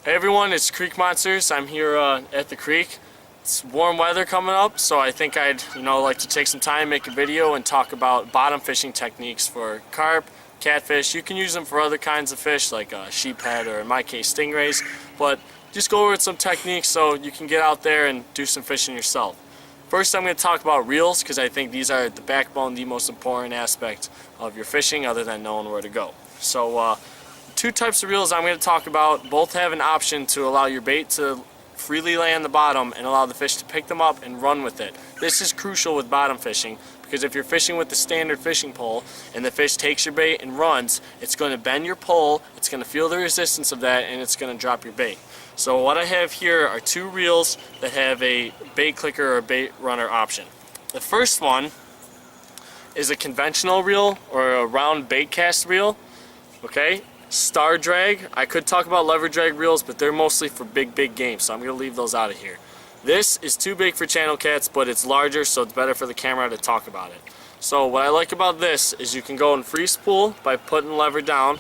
Hey everyone, it's Creek Monsters. I'm here at the creek. It's warm weather coming up, so I think I'd like to take some time, make a video, and talk about bottom fishing techniques for carp, catfish. You can use them for other kinds of fish like sheephead or in my case stingrays, but just go over some techniques so you can get out there and do some fishing yourself. First, I'm going to talk about reels because I think these are the backbone, the most important aspect of your fishing other than knowing where to go. So two types of reels I'm going to talk about. Both have an option to allow your bait to freely lay on the bottom and allow the fish to pick them up and run with it. This is crucial with bottom fishing because if you're fishing with the standard fishing pole and the fish takes your bait and runs, it's going to bend your pole, it's going to feel the resistance of that, and it's going to drop your bait. So what I have here are two reels that have a bait clicker or bait runner option. The first one is a conventional reel or a round bait cast reel. Okay, star drag. I could talk about lever drag reels, but they're mostly for big game, so I'm going to leave those out of here. This is too big for channel cats, but it's larger, so it's better for the camera to talk about it. So what I like about this is you can go and free spool by putting the lever down,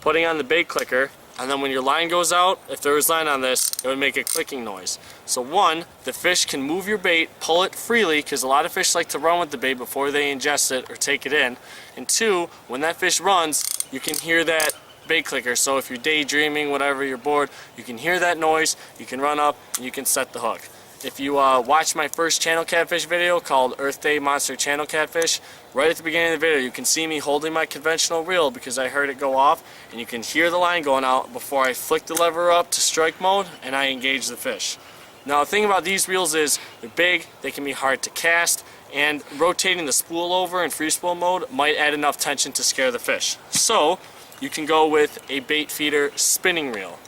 putting on the bait clicker, and then when your line goes out, if there was line on this, it would make a clicking noise. So one, the fish can move your bait, pull it freely, because a lot of fish like to run with the bait before they ingest it or take it in. And two, when that fish runs, you can hear that bait clicker. So if you're daydreaming, whatever, you're bored, you can hear that noise, you can run up, and you can set the hook. If you watch my first channel catfish video called Earth Day Monster Channel Catfish, right at the beginning of the video you can see me holding my conventional reel because I heard it go off, and you can hear the line going out before I flick the lever up to strike mode and I engage the fish. Now the thing about these reels is they're big, they can be hard to cast, and rotating the spool over in free spool mode might add enough tension to scare the fish. So you can go with a bait feeder spinning reel.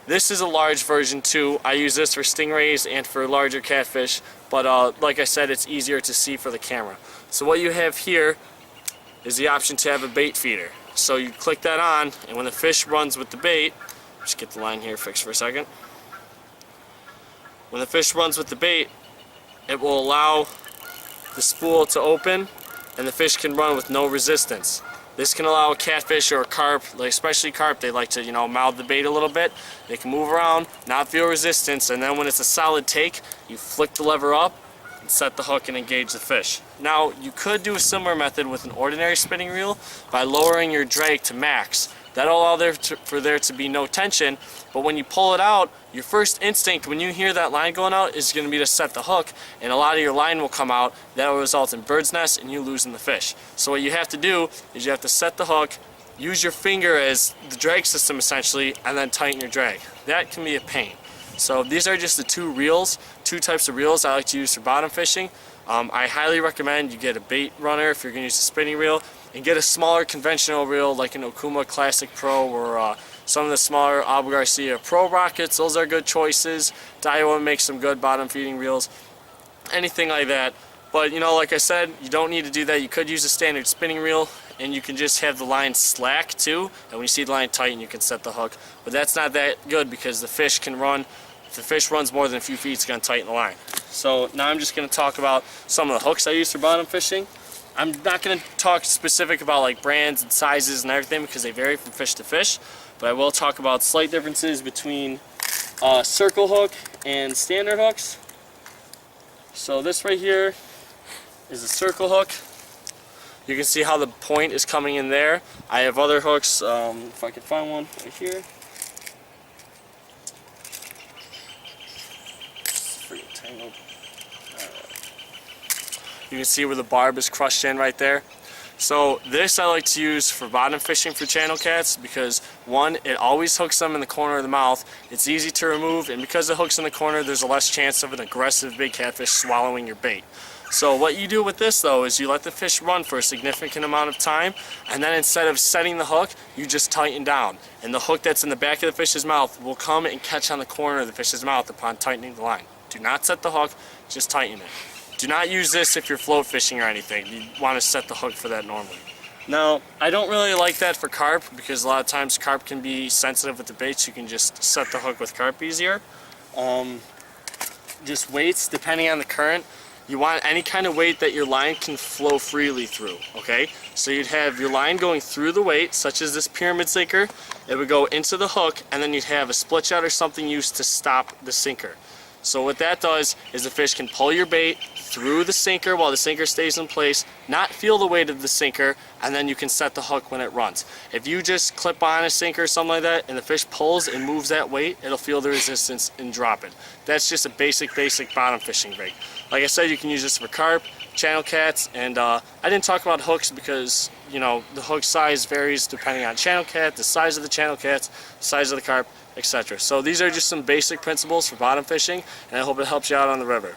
This is a large version too. I use this for stingrays and for larger catfish, but like I said, it's easier to see for the camera. So what you have here is the option to have a bait feeder. So you click that on, and when the fish runs with the bait, just get the line here fixed for a second. When the fish runs with the bait, it will allow the spool to open and the fish can run with no resistance. This can allow a catfish or a carp, especially carp, they like to mouth the bait a little bit. They can move around, not feel resistance, and then when it's a solid take, you flick the lever up and set the hook and engage the fish. Now you could do a similar method with an ordinary spinning reel by lowering your drag to max. That'll allow for there to be no tension, but when you pull it out, your first instinct when you hear that line going out is going to be to set the hook, and a lot of your line will come out. That will result in bird's nest and you losing the fish. So what you have to do is you have to set the hook, use your finger as the drag system essentially, and then tighten your drag. That can be a pain. So these are just the two types of reels I like to use for bottom fishing. I highly recommend you get a bait runner if you're going to use a spinning reel, and get a smaller conventional reel like an Okuma Classic Pro or some of the smaller Abu Garcia Pro Rockets. Those are good choices. Daiwa makes some good bottom feeding reels, anything like that. But like I said, you don't need to do that. You could use a standard spinning reel, and you can just have the line slack too, and when you see the line tighten you can set the hook. But that's not that good because the fish can run. If the fish runs more than a few feet, it's going to tighten the line. So now I'm just going to talk about some of the hooks I use for bottom fishing. I'm not going to talk specific about like brands and sizes and everything because they vary from fish to fish, but I will talk about slight differences between circle hook and standard hooks. So this right here is a circle hook. You can see how the point is coming in there. I have other hooks, if I can find one right here. It's freaking tangled. You can see where the barb is crushed in right there. So this I like to use for bottom fishing for channel cats because one, it always hooks them in the corner of the mouth. It's easy to remove, and because it hooks in the corner, there's a less chance of an aggressive big catfish swallowing your bait. So what you do with this though is you let the fish run for a significant amount of time, and then instead of setting the hook, you just tighten down. And the hook that's in the back of the fish's mouth will come and catch on the corner of the fish's mouth upon tightening the line. Do not set the hook, just tighten it. Do not use this if you're float fishing or anything. You want to set the hook for that normally. Now, I don't really like that for carp because a lot of times carp can be sensitive with the baits. You can just set the hook with carp easier. Just weights, depending on the current. you want any kind of weight that your line can flow freely through, okay? So you'd have your line going through the weight, such as this pyramid sinker. It would go into the hook, and then you'd have a split shot or something used to stop the sinker. So what that does is the fish can pull your bait through the sinker while the sinker stays in place, not feel the weight of the sinker, and then you can set the hook when it runs. If you just clip on a sinker or something like that and the fish pulls and moves that weight, it'll feel the resistance and drop it. That's just a basic bottom fishing rig. Like I said, you can use this for carp, channel cats, and I didn't talk about hooks because, you know, the hook size varies depending on channel cat, the size of the channel cats, the size of the carp, etc. So these are just some basic principles for bottom fishing, and I hope it helps you out on the river.